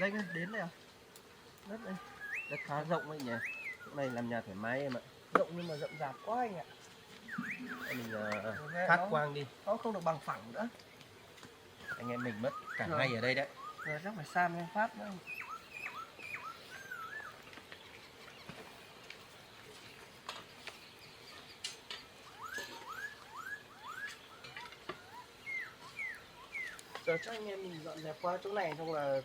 Đây cơ, đến đây à? Đất đây. Đất khá rộng đấy nhỉ. Chỗ này làm nhà thoải mái em ạ. Rộng nhưng mà rộng rạp quá anh ạ. Mình Phát phát quang đi. nó không được bằng phẳng nữa. Anh em mình mất cả Rồi. ngày ở đây đấy. Giờ chắc phải san lên phát nữa. Giờ chắc anh em mình dọn dẹp qua chỗ này xong là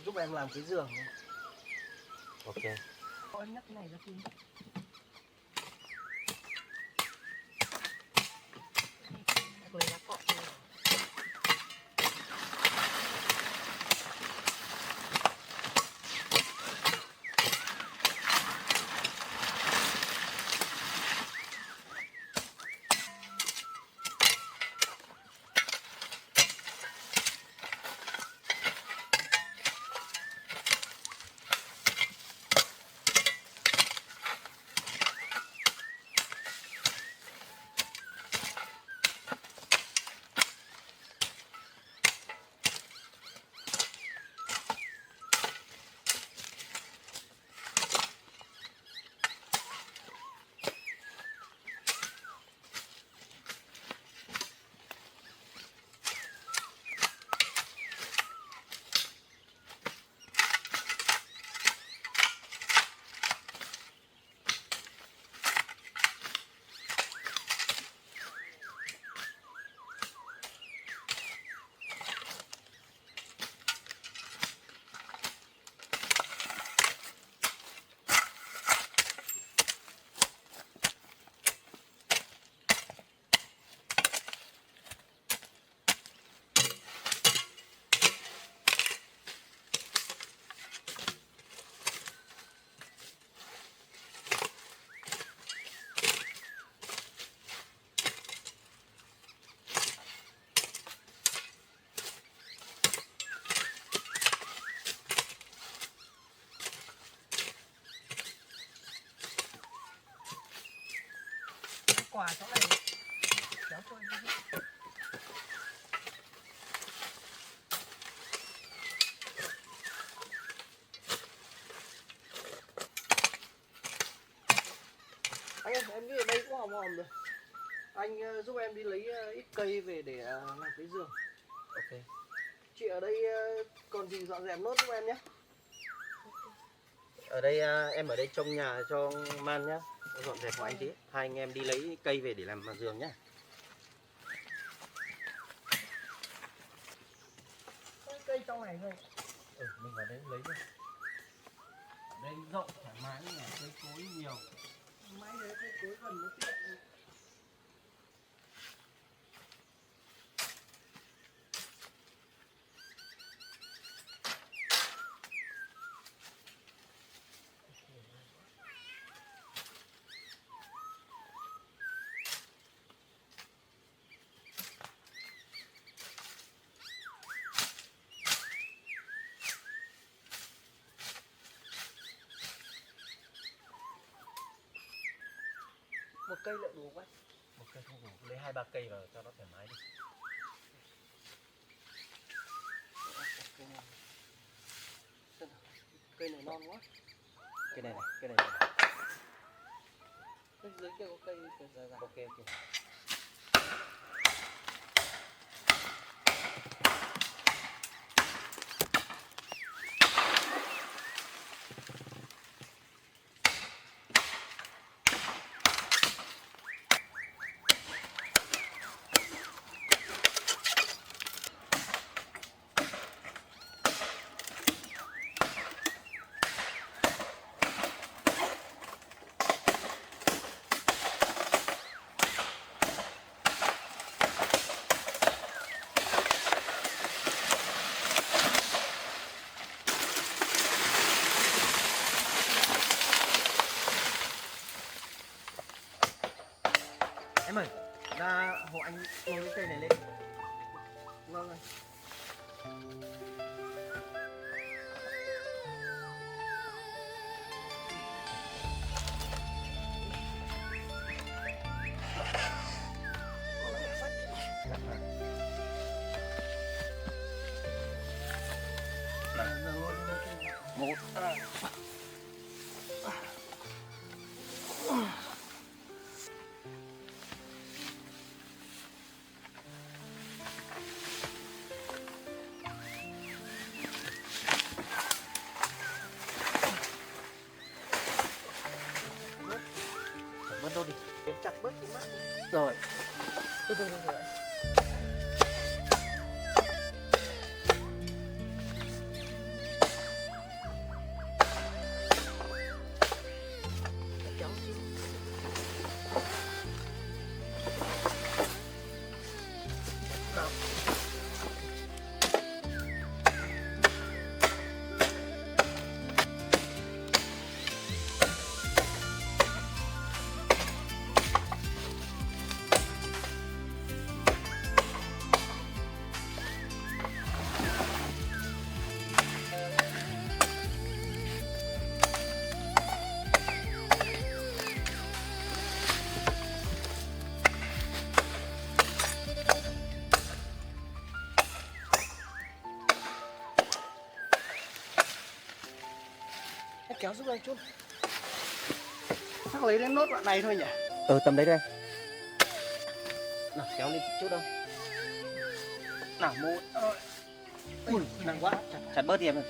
giúp em làm cái giường. Ok. Em nhắc cái này ra phim. Lấy lá cọ thôi. Quả chỗ này kéo cho anh đi. Anh ơi, em nghĩ ở đây cũng hòm hòm rồi. Anh giúp em đi lấy ít cây về để làm cái giường. Ok. Chị ở đây còn gì dọn dẹp nốt giúp em nhé. Ở đây em ở đây trông nhà cho Man nhá. Dọn dẹp của anh tí. Hai anh em đi lấy cây về để làm mặt giường nhá. Cây trong này thôi. Mình vào đấy lấy thôi. Đây rộng thoải mái nhỉ, cây cối nhiều. Máy đấy cây cối gần nó tiện. Một cây lượng đủ quá. Một cây không đủ, lấy 2-3 cây vào cho nó thoải mái đi. Cây này non quá. Cây này này, cây này. Bên dưới kia có cây dài dài. Ok ok. Một. Bớt đâu đi. Em chặt bớt cái mắt. Rồi. Từ từ từ từ. Cháu. Nào. Em kéo giúp anh chút. Chắc lấy đến nốt đoạn này thôi nhỉ? Tầm đấy đây. Nào kéo lên chút đâu. Nào một. Ui nặng quá. Chặt bớt đi em ơi.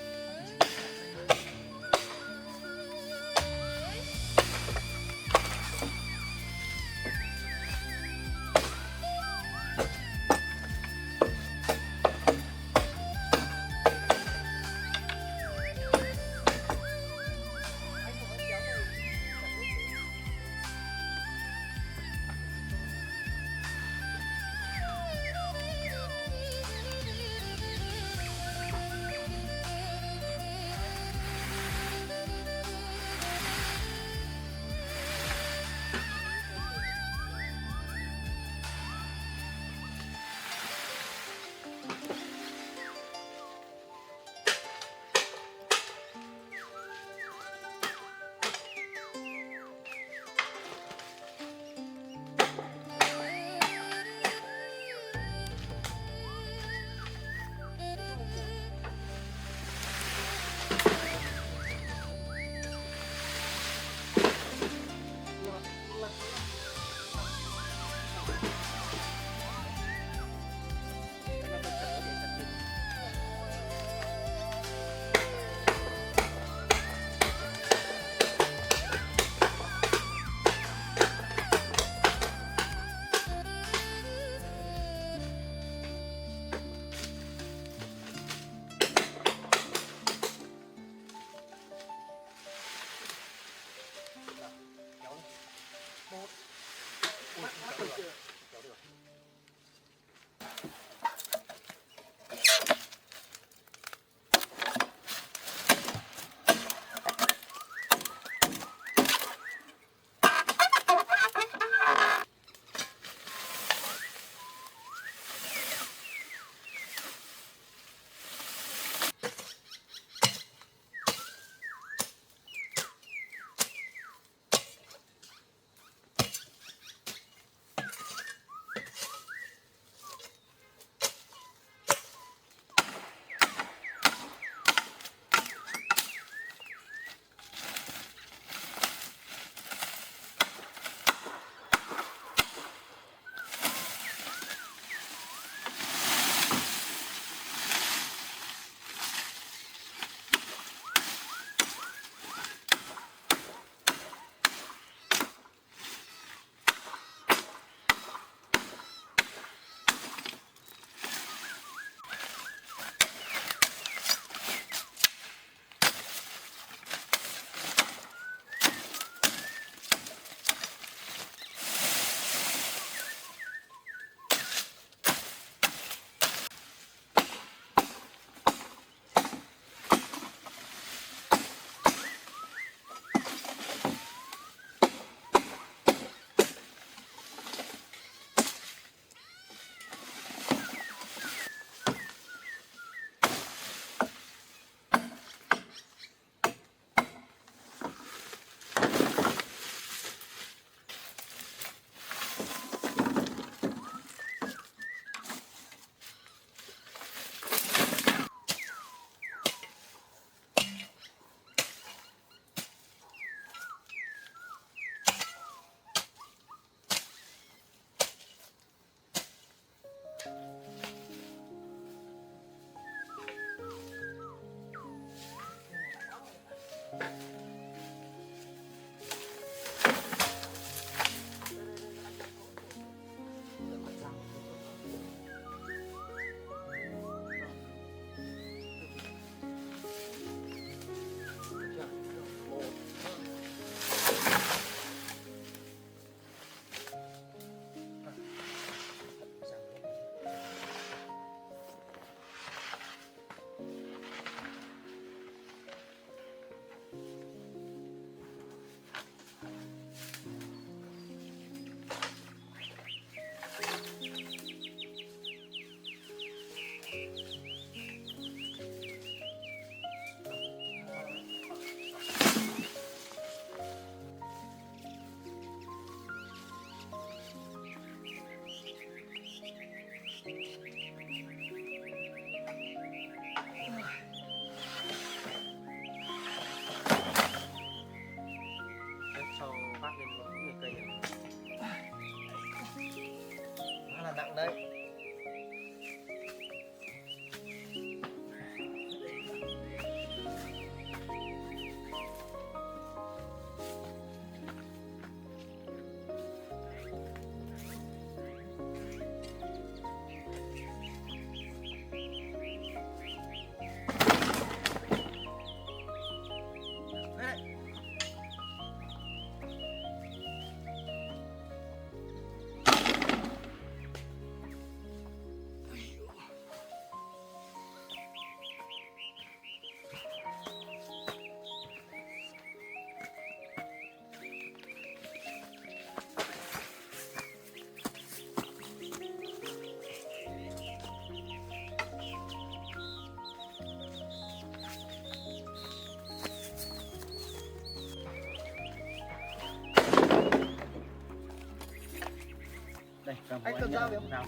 dao về không? Nào.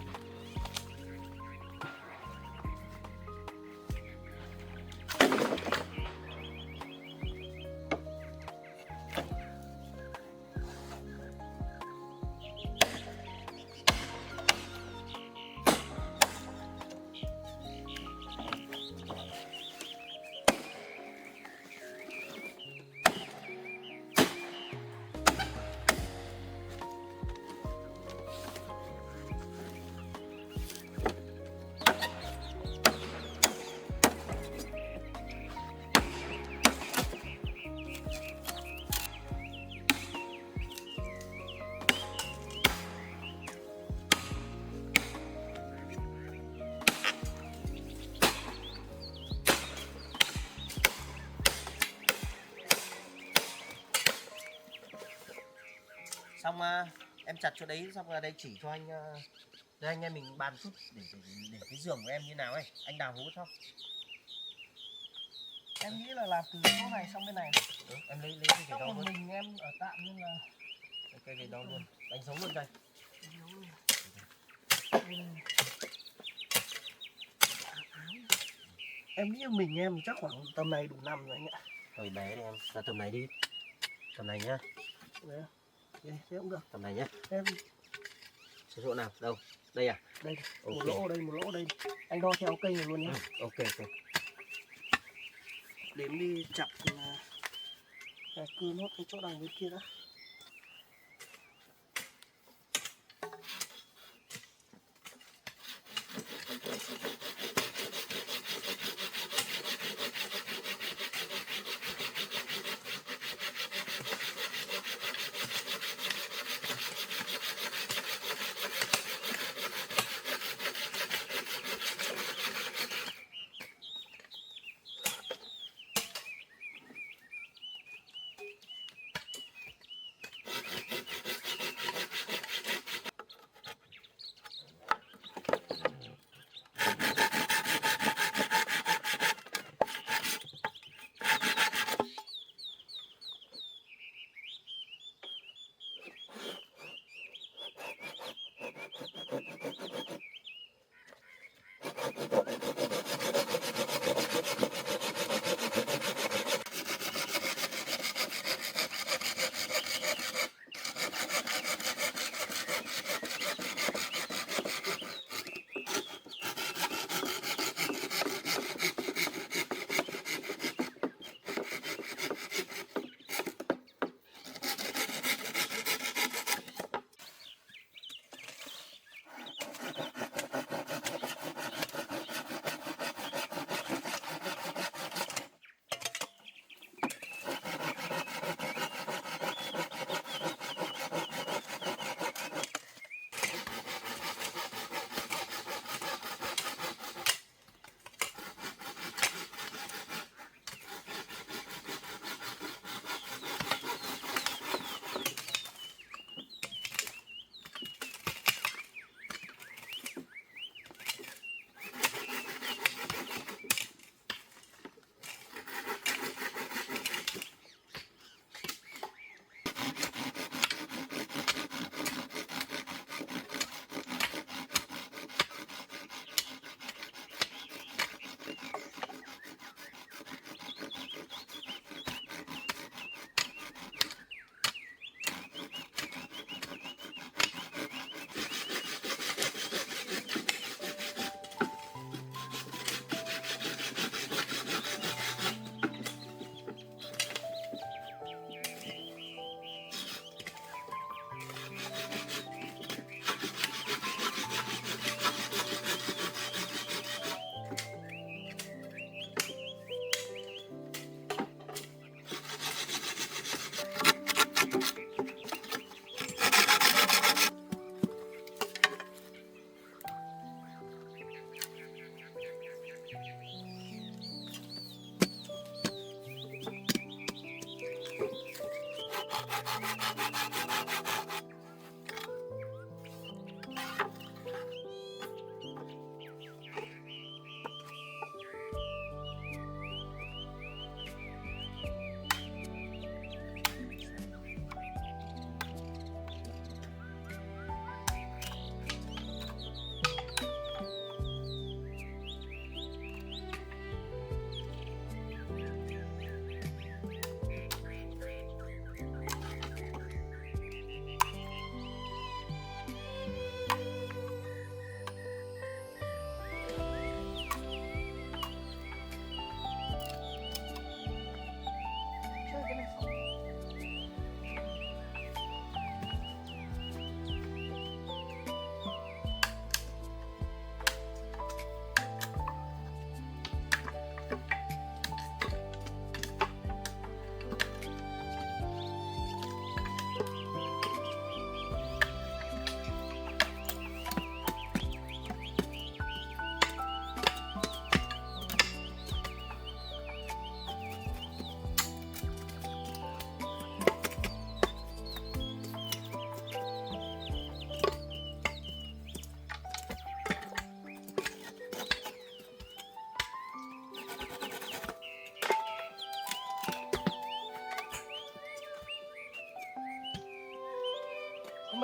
Xong em chặt chỗ đấy xong là đây chỉ cho anh đây anh em mình bàn chút để cái giường của em như nào ấy, anh đào hố cho. Em nghĩ là làm từ chỗ này sang bên này. Em lấy cái Chắc đó một luôn. mình em ở tạm nên là Cái về đó luôn, đánh dấu luôn đây. Em nghĩ mình em chắc khoảng tầm này đủ năm rồi anh ạ. Rồi bé đi em, ra tầm này đi. Tầm này nhá. Đấy. Thế cũng được. Tầm này nhá. Em Chỗ nào? Đâu? Đây à? đây, Ok. một lỗ ở đây, một lỗ ở đây. Anh đo theo cây này luôn nhé. Ok ok. Đếm đi chặt là cưa nốt cái chỗ đằng bên kia đã.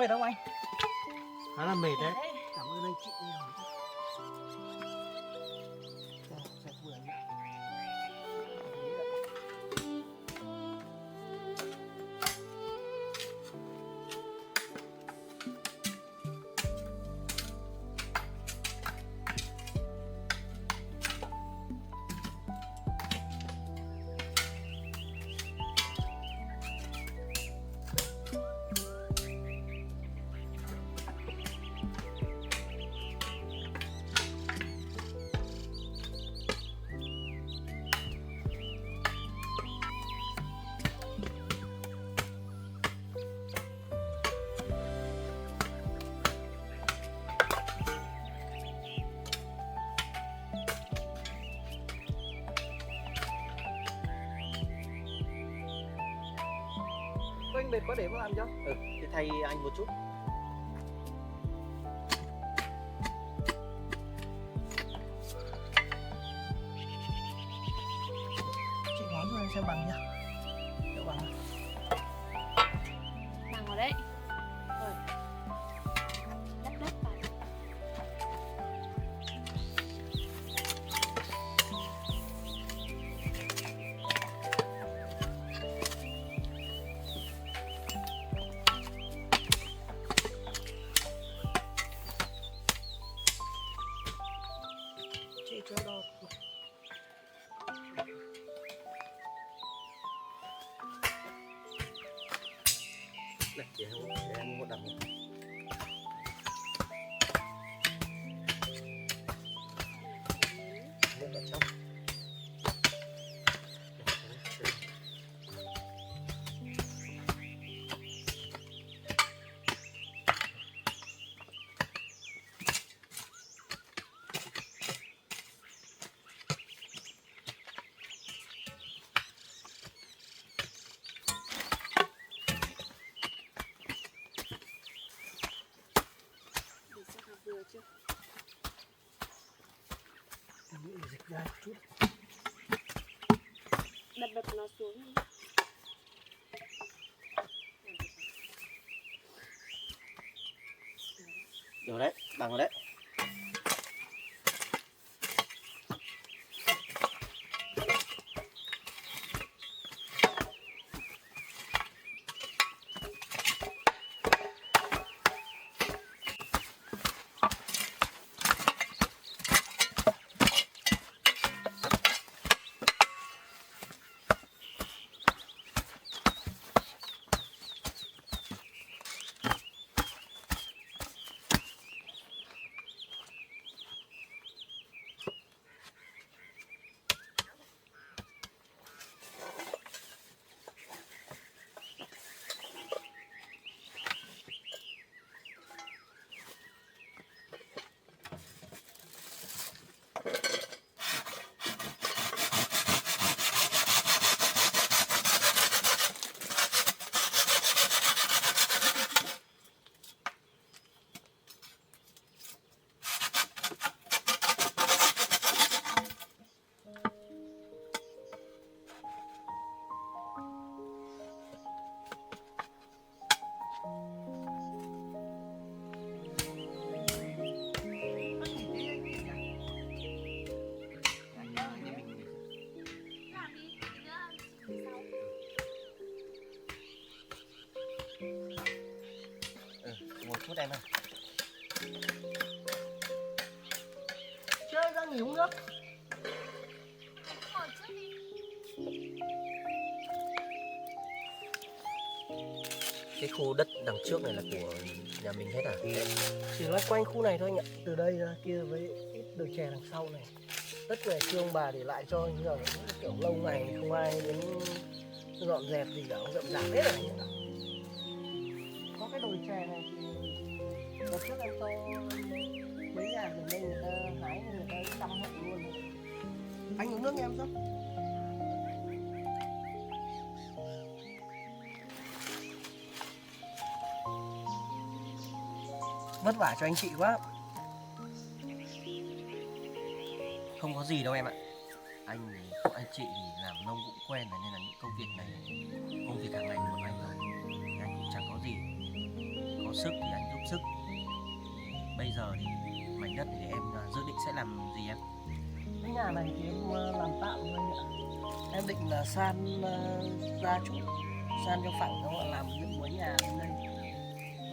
mệt không anh? Khá là mệt đấy. Cảm ơn anh chị nhiều. Sẽ vừa nhé. Anh mệt quá để có làm cho. Thế thay anh một chút. Chị ngón cho anh xem bằng nhá. Đậu bằng. Bằng rồi đấy. Rồi. Đắp vào. Chị cho đo. Này, để em một đằng này. Nước vào trong. Để xem là vừa chưa. Em nghĩ dịch ra một chút. Đập nó xuống. Được đấy, bằng rồi đấy. Một chút em ơi. Chơi ra nghỉ uống nước. Ngồi trước đi. Cái khu đất đằng trước này là của nhà mình hết à? Chỉ loanh quanh khu này thôi anh ạ. Từ đây ra kia với ít đồi chè đằng sau này. Tất cả xưa ông bà để lại cho như là kiểu lâu ngày không ai đến dọn dẹp gì cả, rậm rạp hết rồi anh ạ. Có cái đồi chè này thì đợt trước em cho mấy nhà gần đây người ta hái người ta chăm hộ luôn. Anh uống nước nha em giúp. Vất vả cho anh chị quá. Không có gì đâu em ạ. Anh chị thì làm nông cũng quen rồi, nên là những công việc này công việc hàng ngày của anh rồi. Thì anh cũng chẳng có gì. Có sức thì anh giúp sức. Thì bây giờ thì mảnh đất thì em dự định sẽ làm gì em? Cái nhà này thì em làm tạm thôi anh ạ. Em định là san ra chút, san cho phẳng nó là làm dựng một nhà bên đây.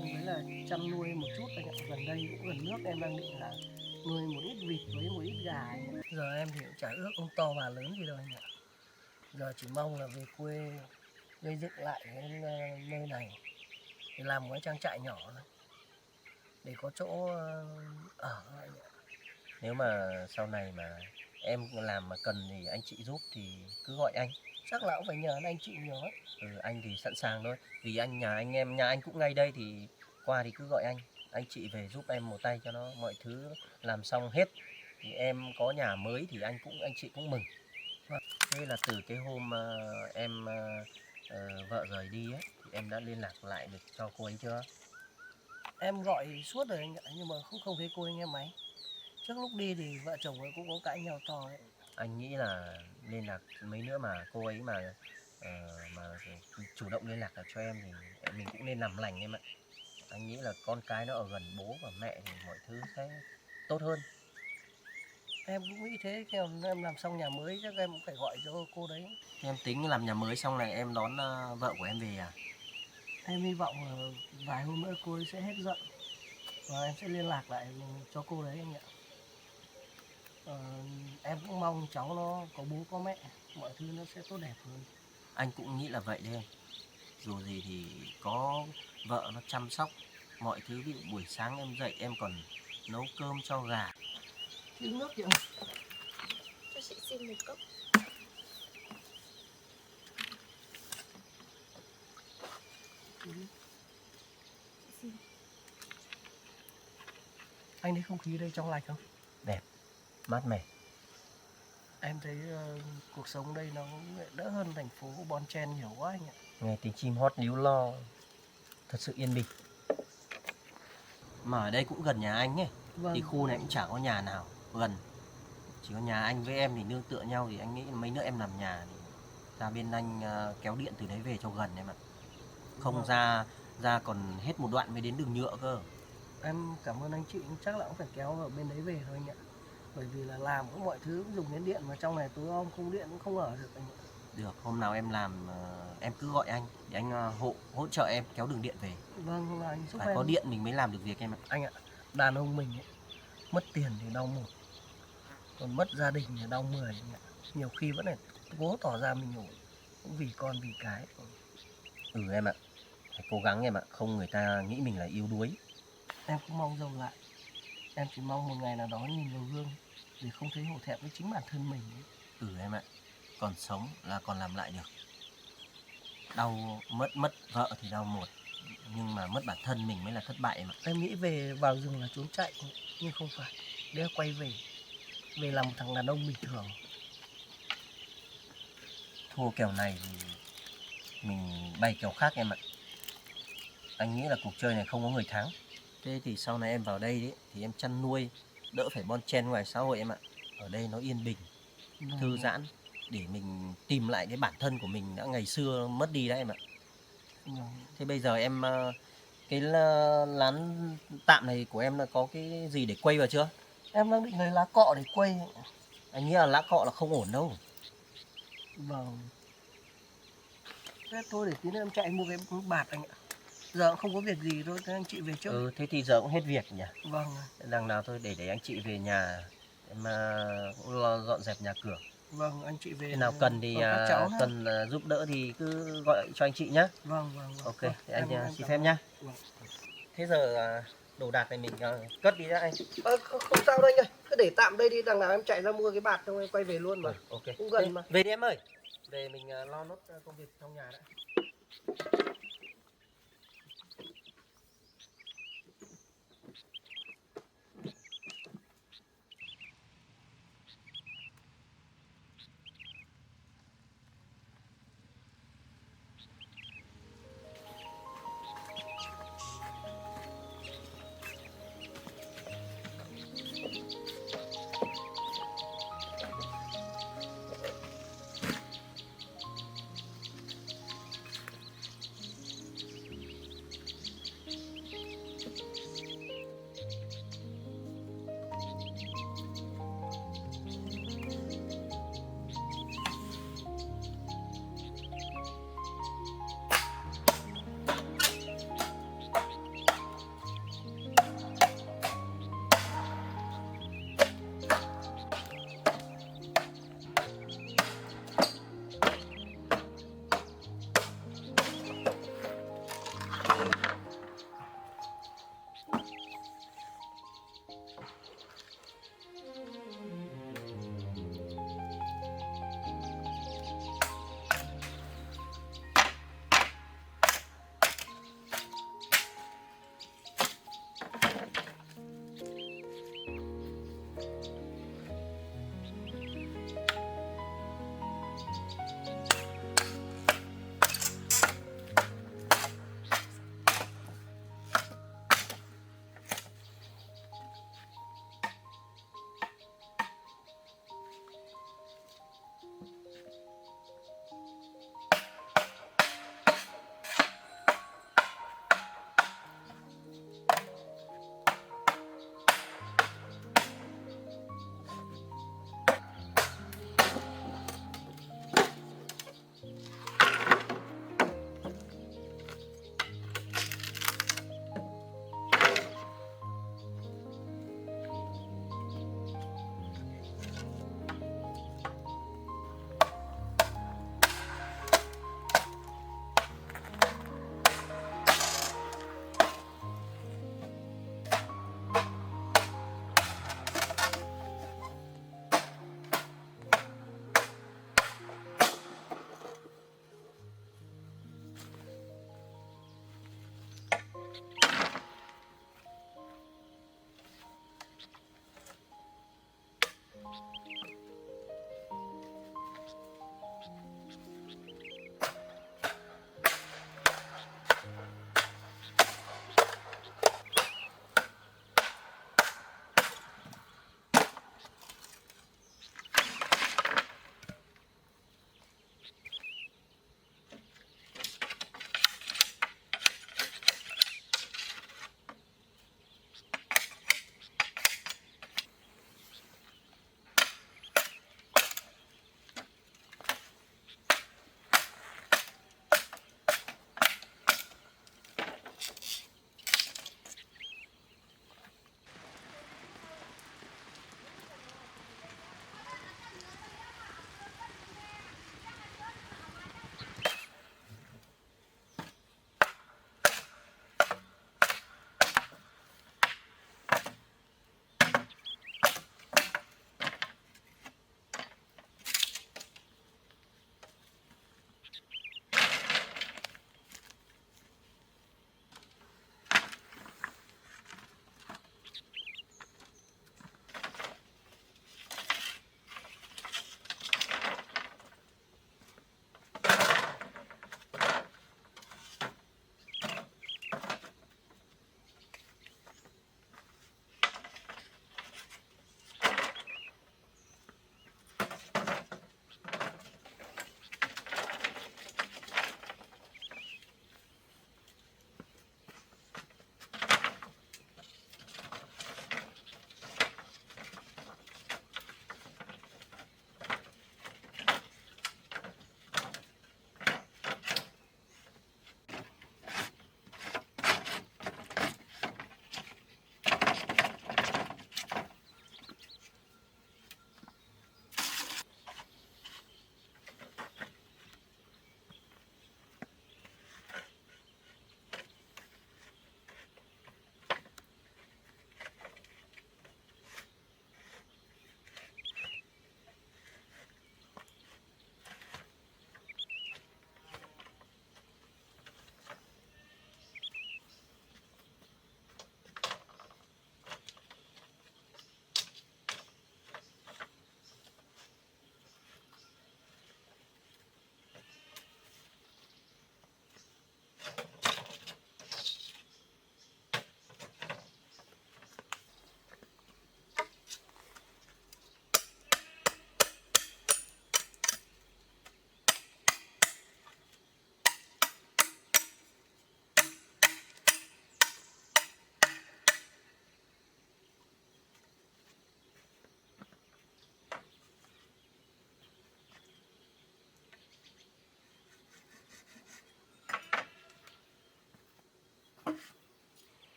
Với là chăn nuôi một chút anh ạ. Gần đây cũng gần nước em đang định là nuôi một ít vịt với một ít gà anh ạ. Giờ em thì cũng chả ước ông to bà lớn gì đâu anh ạ. Giờ chỉ mong là về quê gây dựng lại cái nơi này để làm một cái trang trại nhỏ thôi, để có chỗ ở anh ạ. Nếu mà sau này mà em làm mà cần thì anh chị giúp thì cứ gọi anh. Chắc là cũng phải nhờ anh chị nhiều ấy. Anh thì sẵn sàng thôi. Vì nhà anh cũng ngay đây thì qua thì cứ gọi anh chị về giúp em một tay cho nó mọi thứ làm xong hết. Thì em có nhà mới thì anh chị cũng mừng. Thế là từ cái hôm vợ rời đi ấy, thì em đã liên lạc lại được cho cô ấy chưa? Em gọi suốt rồi anh ạ, nhưng mà không thấy cô ấy nghe máy. Trước lúc đi thì vợ chồng ấy cũng có cãi nhau to ấy. Anh nghĩ là liên lạc mấy nữa mà cô ấy mà chủ động liên lạc cho em thì mình cũng nên làm lành em ạ. Anh nghĩ là con cái nó ở gần bố và mẹ thì mọi thứ sẽ tốt hơn. Em cũng nghĩ thế, khi mà em làm xong nhà mới chắc em cũng phải gọi cho cô đấy. Em tính làm nhà mới xong này em đón vợ của em về à? Em hy vọng là vài hôm nữa cô ấy sẽ hết giận và em sẽ liên lạc lại cho cô đấy anh ạ. Em cũng mong cháu nó có bố có mẹ, mọi thứ nó sẽ tốt đẹp hơn. Anh cũng nghĩ là vậy đấy em. Dù gì thì có vợ nó chăm sóc mọi thứ, ví dụ buổi sáng em dậy em còn nấu cơm cho gà. Uống nước kìa. Cho chị xin một cốc. Chị xin. Anh thấy không khí đây trong lành không? Đẹp, mát mẻ. Em thấy cuộc sống đây nó đỡ hơn thành phố Bon Chen nhiều quá anh ạ. Nghe tiếng chim hót líu lo, thật sự yên bình. Mà ở đây cũng gần nhà anh ấy. Vâng. Thì khu này cũng chả có nhà nào gần. Chỉ có nhà anh với em thì nương tựa nhau. Thì anh nghĩ mấy nữa em làm nhà thì ra bên anh kéo điện từ đấy về cho gần em ạ. Không Vâng. ra còn hết một đoạn mới đến đường nhựa cơ. Em cảm ơn anh chị, chắc là cũng phải kéo vào bên đấy về thôi anh ạ. Bởi vì là làm cũng mọi thứ cũng dùng đến điện, mà trong này tối om không điện cũng không ở được anh ạ. Được, hôm nào em làm em cứ gọi anh để anh hỗ trợ em kéo đường điện về. Vâng, là anh giúp Phải em. có điện mình mới làm được việc em ạ. Anh ạ, đàn ông mình ấy, mất tiền thì đau một, còn mất gia đình thì đau 10 anh ạ. Nhiều khi vẫn phải cố tỏ ra mình ổn, cũng vì con vì cái. Em ạ, phải cố gắng em ạ, không người ta nghĩ mình là yếu đuối. Em cũng mong giàu lại. Em chỉ mong một ngày nào đó nhìn vào gương để không thấy hổ thẹn với chính bản thân mình ấy. Em ạ, còn sống là còn làm lại được. Đau mất vợ thì đau một, nhưng mà mất bản thân mình mới là thất bại em ạ. Em nghĩ về vào rừng là trốn chạy, nhưng không phải. Để quay về làm một thằng đàn ông bình thường. Thua kèo này thì mình bay kèo khác em ạ. Anh nghĩ là cuộc chơi này không có người thắng. Thế thì sau này em vào đây đấy, thì em chăn nuôi, đỡ phải bon chen ngoài xã hội em ạ. Ở đây nó yên bình, thư giãn, để mình tìm lại cái bản thân của mình đã ngày xưa mất đi đấy em ạ. Thế bây giờ em cái lán tạm này của em là có cái gì để quay vào chưa? Em đang định lấy lá cọ để quay. Anh nghĩ là lá cọ là không ổn đâu. Vâng. Thế thôi để tí nữa em chạy mua cái bạt anh ạ. Giờ cũng không có việc gì thôi, thế anh chị về trước. Thế thì giờ cũng hết việc nhỉ. Vâng. Đằng nào thôi để anh chị về nhà em cũng lo dọn dẹp nhà cửa. Vâng, anh chị về. Khi nào cần thì cần giúp đỡ thì cứ gọi cho anh chị nhé. Vâng, vâng. Ok, thì anh em xin phép nhá. Vâng. Thế giờ đồ đạc này mình cất đi đã anh. Không sao đâu anh ơi, cứ để tạm đây đi, đằng nào em chạy ra mua cái bạt xong em quay về luôn mà. Ok. Cũng gần mà. Về đi em ơi. Về mình lo nốt công việc trong nhà đã.